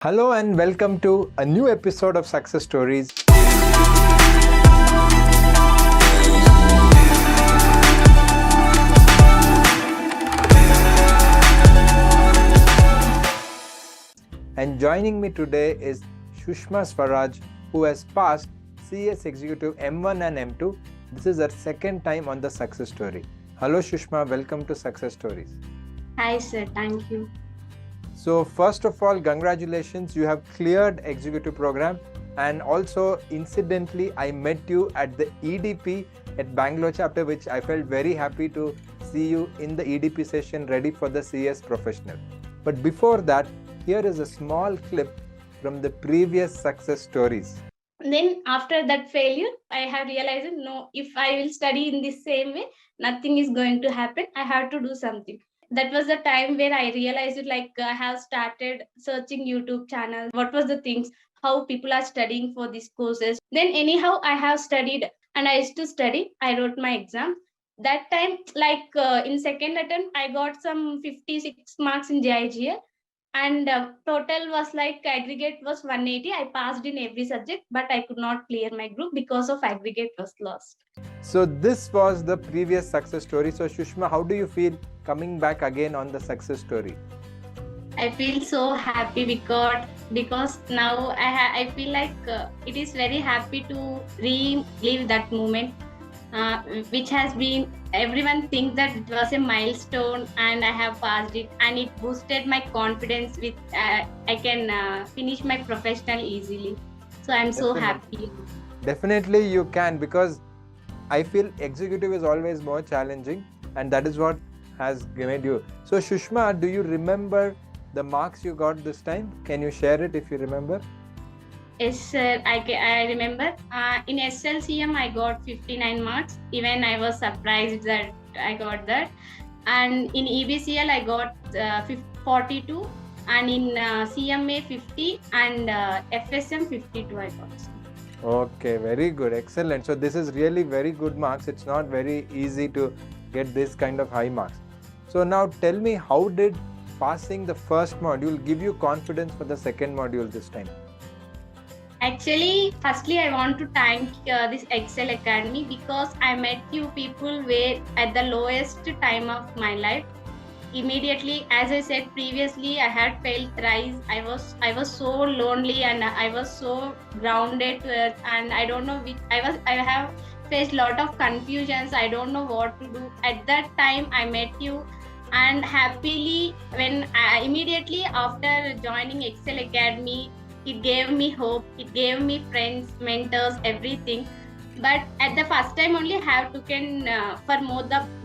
Hello and welcome to a new episode of Success Stories. And joining me today is Shushma Swaraj, who has passed CS Executive M1 and M2. This is her second time on the Success Story. Hello Shushma, welcome to Success Stories. Hi sir, thank you. So first of all, congratulations, you have cleared executive program, and also incidentally I met you at the EDP at Bangalore chapter, which I felt very happy to see you in the EDP session ready for the CS professional. But before that, here is a small clip from the previous success stories. Then after that failure, I have realized no, if I will study in the same way, nothing is going to happen. I have to do something. That was the time where I realized I have started searching YouTube channels. What was the things, how people are studying for these courses. Then anyhow, I have studied and I used to study. I wrote my exam. That time, in second attempt, I got some 56 marks in JIGA. And total was aggregate was 180. I passed in every subject, but I could not clear my group because of aggregate was lost. So this was the previous success story. So Shushma, how do you feel coming back again on the success story? I feel so happy because now I feel like it is very happy to relive that moment, which has been, everyone thinks that it was a milestone and I have passed it, and it boosted my confidence with I can finish my professional easily. So I'm so happy. Definitely you can, because I feel executive is always more challenging, and that is what has made you. So Shushma, do you remember the marks you got this time? Can you share it if you remember? Yes, sir. I remember. In SLCM, I got 59 marks. Even I was surprised that I got that. And in EBCL, I got 42. And in CMA, 50. And FSM, 52 I got. Okay, very good. Excellent. So this is really very good marks. It's not very easy to get this kind of high marks. So now tell me, how did passing the first module give you confidence for the second module this time? Actually, firstly, I want to thank this Ekcel Academy because I met few people where at the lowest time of my life. Immediately, as I said previously, I had failed thrice. I was so lonely and I was so grounded to earth, and I don't know which I have faced lot of confusions. I don't know what to do. At that time, I met you, and happily when immediately after joining Ekcel Academy, it gave me hope, it gave me friends, mentors, everything. But at the first time only I have taken for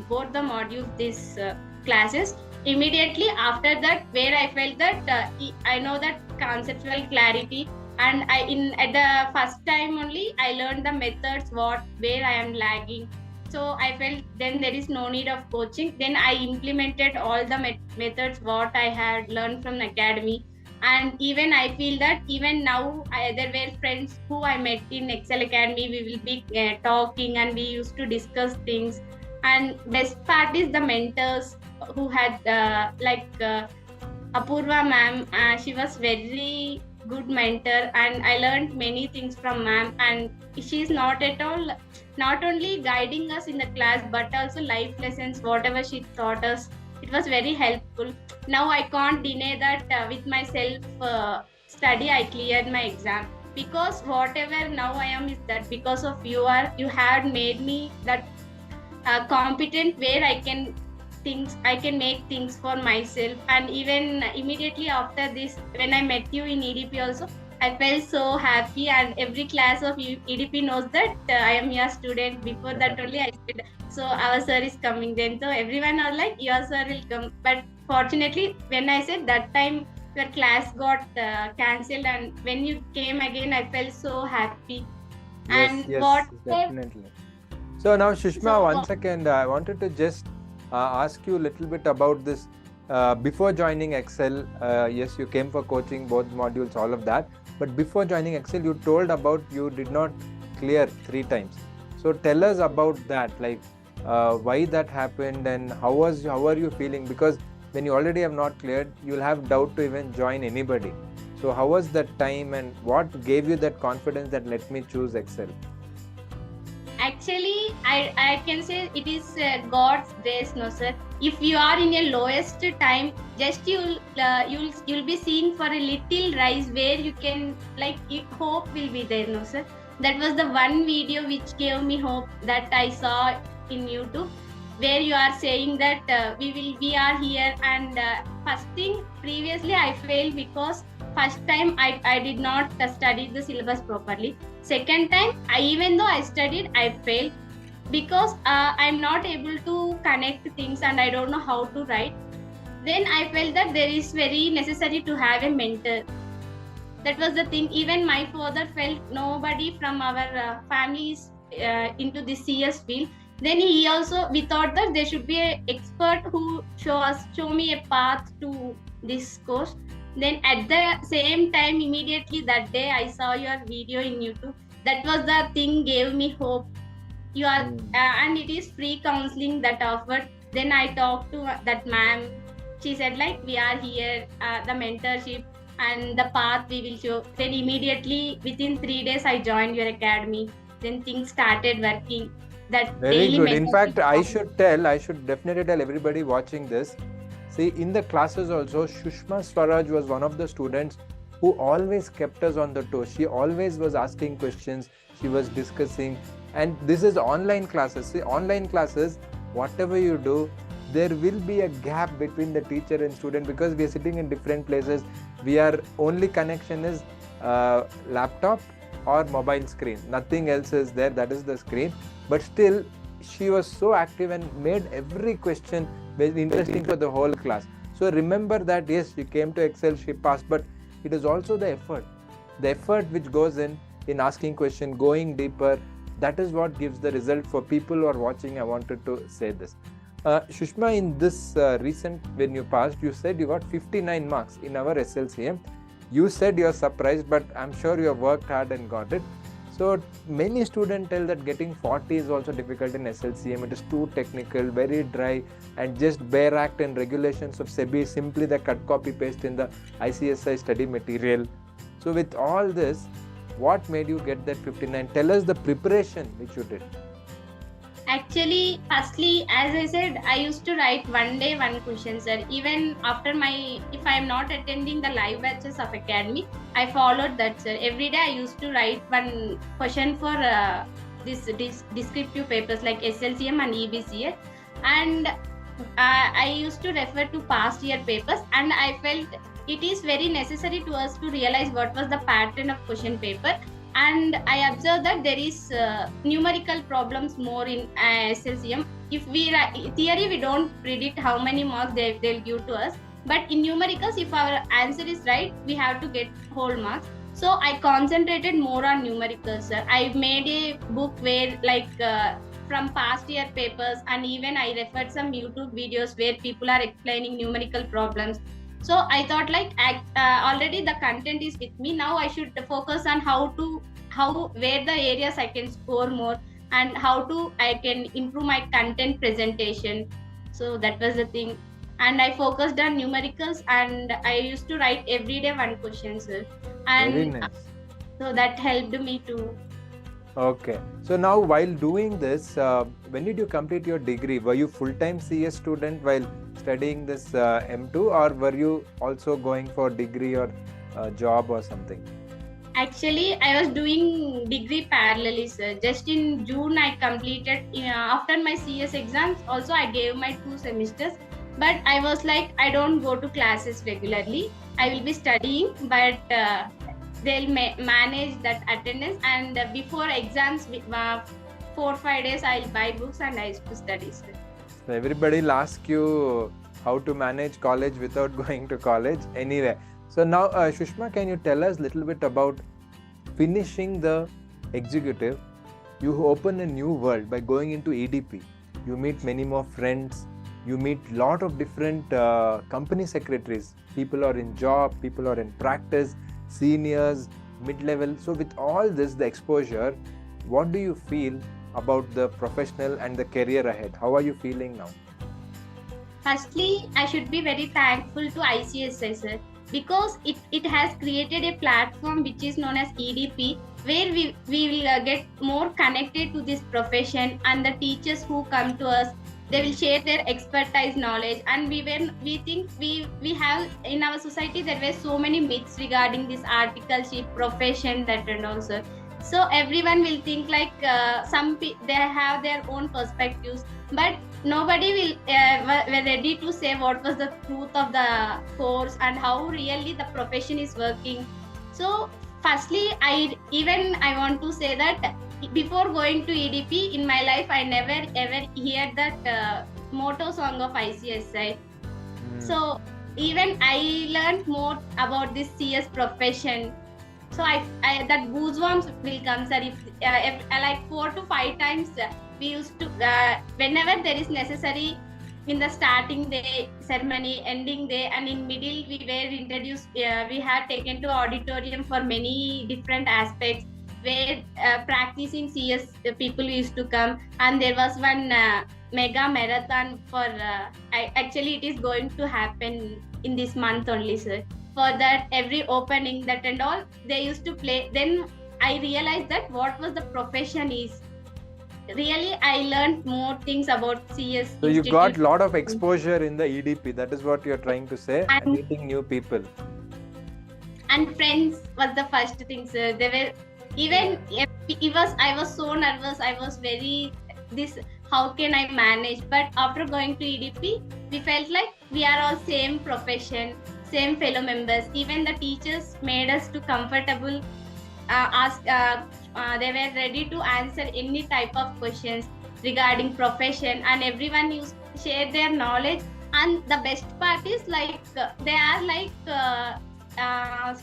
both the modules these classes. Immediately after that, where I felt that I know that conceptual clarity, and at the first time only I learned the methods where I am lagging. So I felt then there is no need of coaching. Then I implemented all the methods what I had learned from the academy. And even I feel that even now there were friends who I met in Ekcel Academy. We will be talking and we used to discuss things. And best part is the mentors who had Apurva ma'am. She was very good mentor, and I learned many things from ma'am. And she is not only guiding us in the class, but also life lessons, whatever she taught us. It was very helpful. Now I can't deny that with my self study I cleared my exam, because whatever now I am is that because of you had made me that competent where I can make things for myself. And even immediately after this, when I met you in EDP also, I felt so happy, and every class of EDP knows that I am your student. Before that only I said, so our sir is coming. Then so everyone was like, your sir will come. But fortunately, when I said that time, your class got cancelled, and when you came again, I felt so happy. Yes, definitely. So now Shushma, one second, I wanted to just ask you a little bit about this. Before joining Ekcel, yes, you came for coaching, both modules, all of that. But before joining Ekcel, you told about you did not clear 3 times. So tell us about that, why that happened, and how are you feeling? Because when you already have not cleared, you'll have doubt to even join anybody. So how was that time and what gave you that confidence that let me choose Ekcel? Actually, I can say it is God's grace, no sir. If you are in your lowest time, just you'll be seeing for a little rise where you can hope will be there, no sir. That was the one video which gave me hope that I saw in YouTube, where you are saying that we are here. And first thing, previously I failed because first time I did not study the syllabus properly. Second time, even though I studied, I failed because I'm not able to connect things and I don't know how to write. Then I felt that there is very necessary to have a mentor. That was the thing. Even my father felt nobody from our family is into the CS field. Then we thought that there should be an expert who show me a path to this course. Then at the same time, immediately that day, I saw your video in YouTube. That was the thing gave me hope. You are, and it is free counseling that offered. Then I talked to that ma'am. She said we are here, the mentorship and the path we will show. Then immediately within 3 days, I joined your academy. Then things started working. That very good. In fact, I should definitely tell everybody watching this. See, in the classes also, Shushma Swaraj was one of the students who always kept us on the toes. She always was asking questions. She was discussing. And this is online classes. See, online classes, whatever you do, there will be a gap between the teacher and student because we are sitting in different places. Our only connection is laptop or mobile screen. Nothing else is there. That is the screen. But still, she was so active and made every question very interesting for the whole class. So remember that yes, she came to Ekcel, she passed, but it is also the effort which goes in asking question, going deeper. That is what gives the result for people who are watching. I wanted to say this. Shushma, in this recent, when you passed, you said you got 59 marks in our SLCM. You said you are surprised, but I'm sure you have worked hard and got it. So many students tell that getting 40 is also difficult in SLCM. It is too technical, very dry, and just bare act and regulations of SEBI, simply the cut copy paste in the ICSI study material. So with all this, what made you get that 59? Tell us the preparation which you did. Actually, firstly, as I said, I used to write one day, one question, sir. Even after if I am not attending the live batches of academy, I followed that, sir. Every day I used to write one question for this descriptive papers like SLCM and EBCS. And I used to refer to past year papers, and I felt it is very necessary to us to realize what was the pattern of question paper. And I observed that there is numerical problems more in SLCM. If we theory, we don't predict how many marks they'll give to us. But in numericals, if our answer is right, we have to get whole marks. So I concentrated more on numericals. I made a book where from past year papers, and even I referred some YouTube videos where people are explaining numerical problems. So I thought already the content is with me. Now I should focus on where the areas I can score more and I can improve my content presentation. So that was the thing. And I focused on numericals, and I used to write every day one question, sir. And very nice. So that helped me too. Okay. So now while doing this, when did you complete your degree? Were you full-time CS student while studying this M2, or were you also going for degree or job or something? Actually, I was doing degree parallelly, sir. Just in June, I completed, after my CS exams, also I gave my 2 semesters. But I was I don't go to classes regularly. I will be studying, but they'll manage that attendance. And before exams, 4-5 days, I'll buy books and I used to study, sir. So everybody will ask you how to manage college without going to college. Anyway, so now Shushma, can you tell us a little bit about finishing the executive? You open a new world by going into EDP. You meet many more friends. You meet a lot of different company secretaries. People are in job, people are in practice, seniors, mid-level. So with all this, the exposure, what do you feel about the professional and the career ahead? How are you feeling now? Firstly, I should be very thankful to ICSI, sir. because it has created a platform which is known as EDP, where we will get more connected to this profession, and the teachers who come to us, they will share their expertise knowledge. And we think we have in our society there were so many myths regarding this articleship profession, that and also. So everyone will think like they have their own perspectives, but nobody will were ready to say what was the truth of the course and how really the profession is working. So firstly, I want to say that before going to EDP in my life, I never ever heard that motto song of ICSI. So even I learned more about this CS profession. So I that goosebumps will come, sir. If like 4 to 5 times we used to whenever there is necessary, in the starting day ceremony, ending day, and in middle we were introduced. We had taken to auditorium for many different aspects where practicing CS people used to come, and there was one mega marathon for actually it is going to happen in this month only, sir. For that, every opening, that and all, they used to play. Then I realized that what was the profession is. Really, I learned more things about CS. So you got a lot of exposure in the EDP. That is what you're trying to say. And meeting new people. And friends was the first thing, sir. They were even. I was so nervous. I was very this. How can I manage? But after going to EDP, we felt like we are all same profession, same fellow members. Even the teachers made us too comfortable. They were ready to answer any type of questions regarding profession, and everyone used to share their knowledge. And the best part is like they are like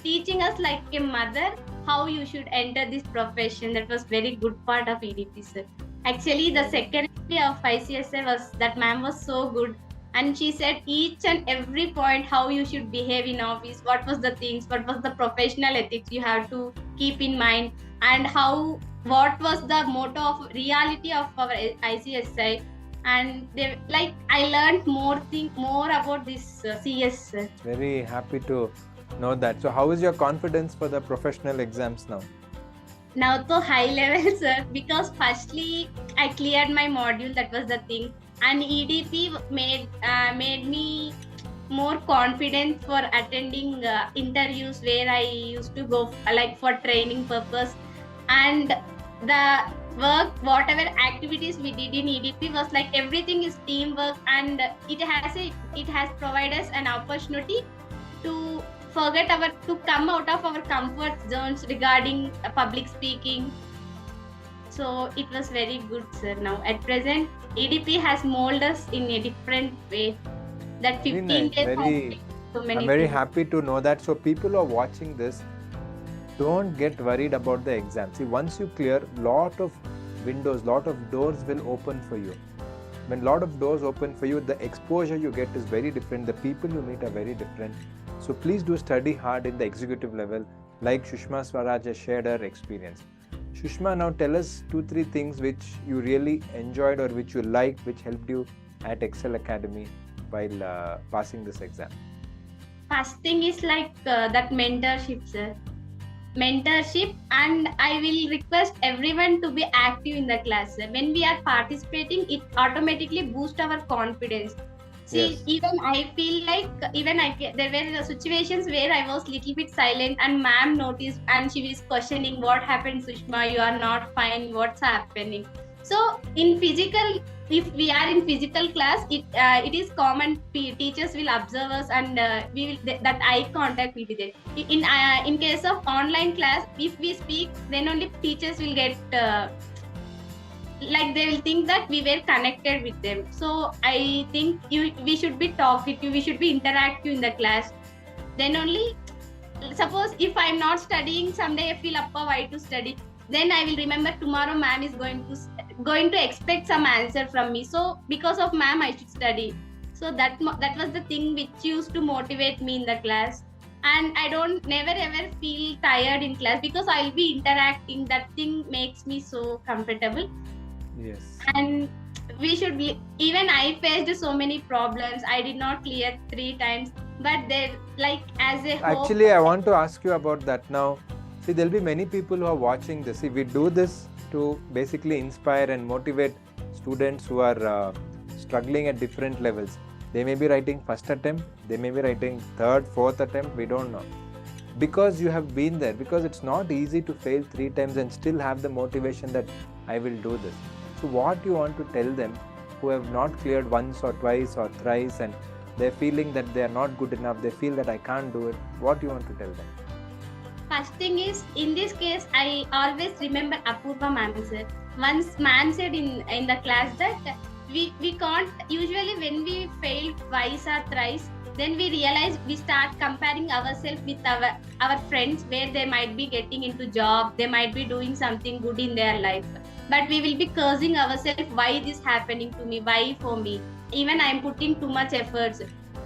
teaching us like a mother how you should enter this profession. That was very good part of EDP, sir. Actually, the secretary of ICSI that ma'am was so good. And she said each and every point how you should behave in office, what was the things, what was the professional ethics you have to keep in mind, and what was the motto of reality of our ICSI. And I learned more about this CS. Very happy to know that. So how is your confidence for the professional exams now? Now to high level, sir, because firstly I cleared my module, that was the thing. And EDP made me more confident for attending interviews where I used to go like for training purpose. And the work, whatever activities we did in EDP was like everything is teamwork, and it has provided us an opportunity to come out of our comfort zones regarding public speaking. So it was very good, sir. Now at present, EDP has molded us in a different way. That 15 days. I'm very happy to know that. So people who are watching this, don't get worried about the exam. See, once you clear, lot of windows, lot of doors will open for you. When lot of doors open for you, the exposure you get is very different. The people you meet are very different. So please do study hard in the executive level, like Sushma Swaraj has shared her experience. Sushma, now tell us 2-3 things which you really enjoyed or which you liked, which helped you at Ekcel Academy while passing this exam. First thing is like that mentorship, sir. Mentorship, and I will request everyone to be active in the class, sir. When we are participating, it automatically boosts our confidence. See, yes. Even I feel like there were situations where I was little bit silent, and ma'am noticed, and she was questioning, what happened, Sushma? You are not fine. What's happening? So in physical, if we are in physical class, it is common. Teachers will observe us, and that eye contact will be there. In case of online class, if we speak, then only teachers will get. They will think that we were connected with them. So I think we should be talkative, we should be interactive in the class. Then only, suppose if I'm not studying, someday I feel why to study. Then I will remember tomorrow ma'am is going to expect some answer from me. So because of ma'am, I should study. So that was the thing which used to motivate me in the class. And I never ever feel tired in class because I'll be interacting. That thing makes me so comfortable. Yes. And we should be, even I faced so many problems. I did not clear 3 times. but they're like as a hope. Actually, I want to ask you about that now. See, there'll be many people who are watching this. See, we do this to basically inspire and motivate students who are struggling at different levels. They may be writing first attempt, they may be writing third, fourth attempt, we don't know. Because you have been there, because it's not easy to fail 3 times and still have the motivation that I will do this. So what you want to tell them who have not cleared once or twice or thrice and they're feeling that they are not good enough, they feel that I can't do it, what you want to tell them? First thing is, in this case, I always remember Apurva ma'am sir. Once ma'am said in the class that we can't, usually when we fail twice or thrice, then we realize we start comparing ourselves with our friends where they might be getting into job, they might be doing something good in their life. But we will be cursing ourselves, why this happening to me, why for me? Even I am putting too much efforts.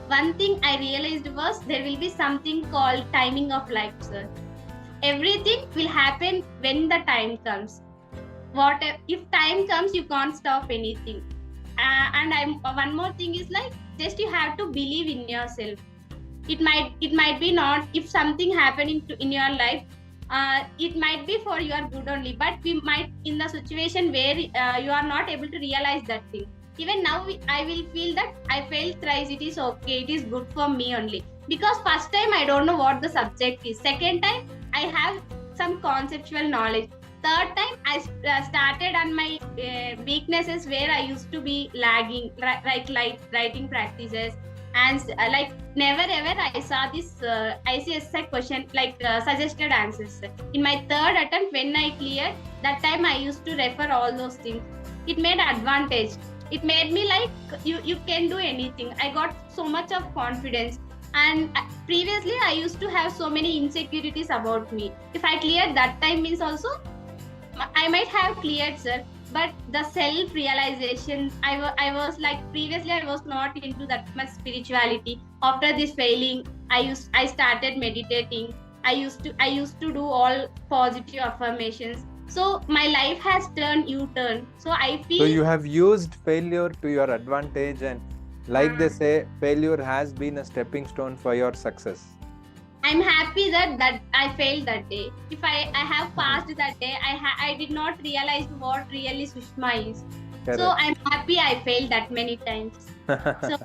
One thing I realized was there will be something called timing of life, sir. Everything will happen when the time comes. If time comes, you can't stop anything. And one more thing is like, just you have to believe in yourself. It might be not, if something happening in your life, it might be for your good only, but we might in the situation where you are not able to realize that thing. Even now I will feel that I failed thrice, it is okay, it is good for me only, because first time I don't know what the subject is, second time I have some conceptual knowledge, third time I started on my weaknesses where I used to be lagging, like writing practices, and like never ever I saw this ICSEET question like suggested answers. In my third attempt when I cleared, that time I used to refer all those things. It made advantage. It made me like you can do anything. I got so much of confidence. And previously I used to have so many insecurities about me. If I cleared that time means also I might have cleared, sir. But the self-realization, I was like, previously I was not into that much spirituality. After this failing, I started meditating. I used to do all positive affirmations. So my life has turned U-turn. So I feel. So you have used failure to your advantage, and like they say, failure has been a stepping stone for your success. I'm happy that I failed that day. If I have passed that day, I did not realize what really Sushma is. Correct. So I'm happy I failed that many times. So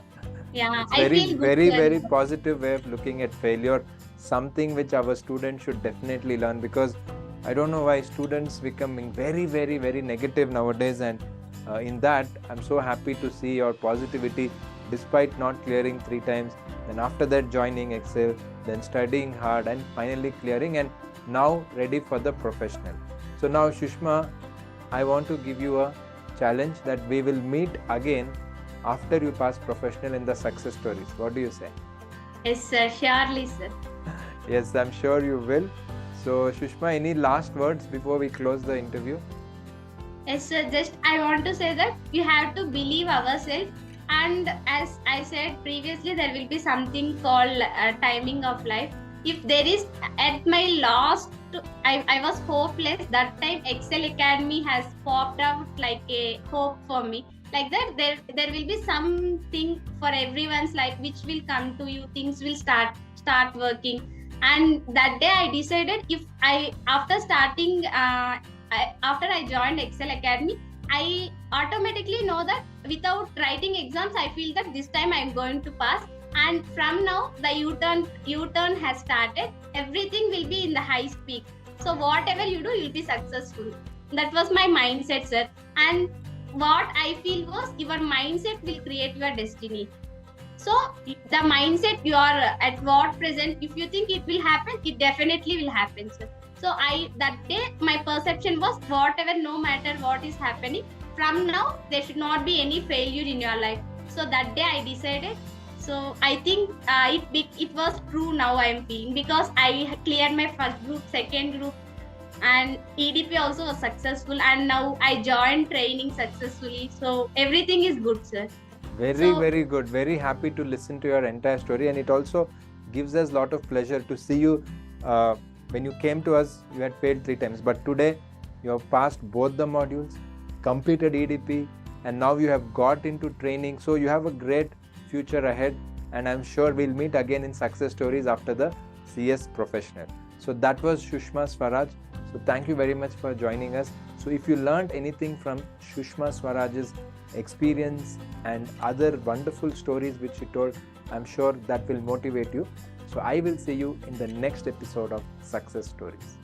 yeah, I feel good. Very positive way of looking at failure. Something which our students should definitely learn, because I don't know why students becoming very negative nowadays, and in that I'm so happy to see your positivity despite not clearing 3 times. Then after that joining Ekcel, then studying hard and finally clearing, and now ready for the professional. So now Sushma, I want to give you a challenge that we will meet again after you pass professional in the success stories. What do you say? Yes sir, surely sir. Yes, I'm sure you will. So Sushma, any last words before we close the interview? Yes sir, just I want to say that we have to believe ourselves. And as I said previously, there will be something called timing of life. If there is, at my last, I was hopeless. That time Ekcel Academy has popped out like a hope for me. Like that, there will be something for everyone's life which will come to you. Things will start working. And that day I decided, after I joined Ekcel Academy, I automatically know that without writing exams, I feel that this time I'm going to pass. And from now, the U-turn has started. Everything will be in the high peak. So whatever you do, you'll be successful. That was my mindset, sir. And what I feel was, your mindset will create your destiny. So the mindset you are at what present, if you think it will happen, it definitely will happen, sir. So that day, my perception was, whatever, no matter what is happening, from now, there should not be any failure in your life. So that day I decided. So I think it was true now I am feeling, because I cleared my first group, second group, and EDP also was successful, and now I joined training successfully. So everything is good, sir. Very good. Very happy to listen to your entire story, and it also gives us a lot of pleasure to see you. When you came to us, you had failed 3 times, but today you have passed both the modules, completed EDP, and now you have got into training. So you have a great future ahead. and I'm sure we'll meet again in success stories after the CS professional. So that was Shushma Swaraj. So thank you very much for joining us. So if you learned anything from Shushma Swaraj's experience and other wonderful stories which she told, I'm sure that will motivate you. So I will see you in the next episode of Success Stories.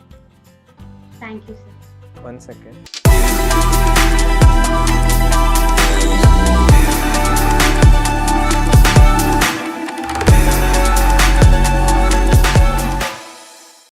Thank you, sir. 1 second.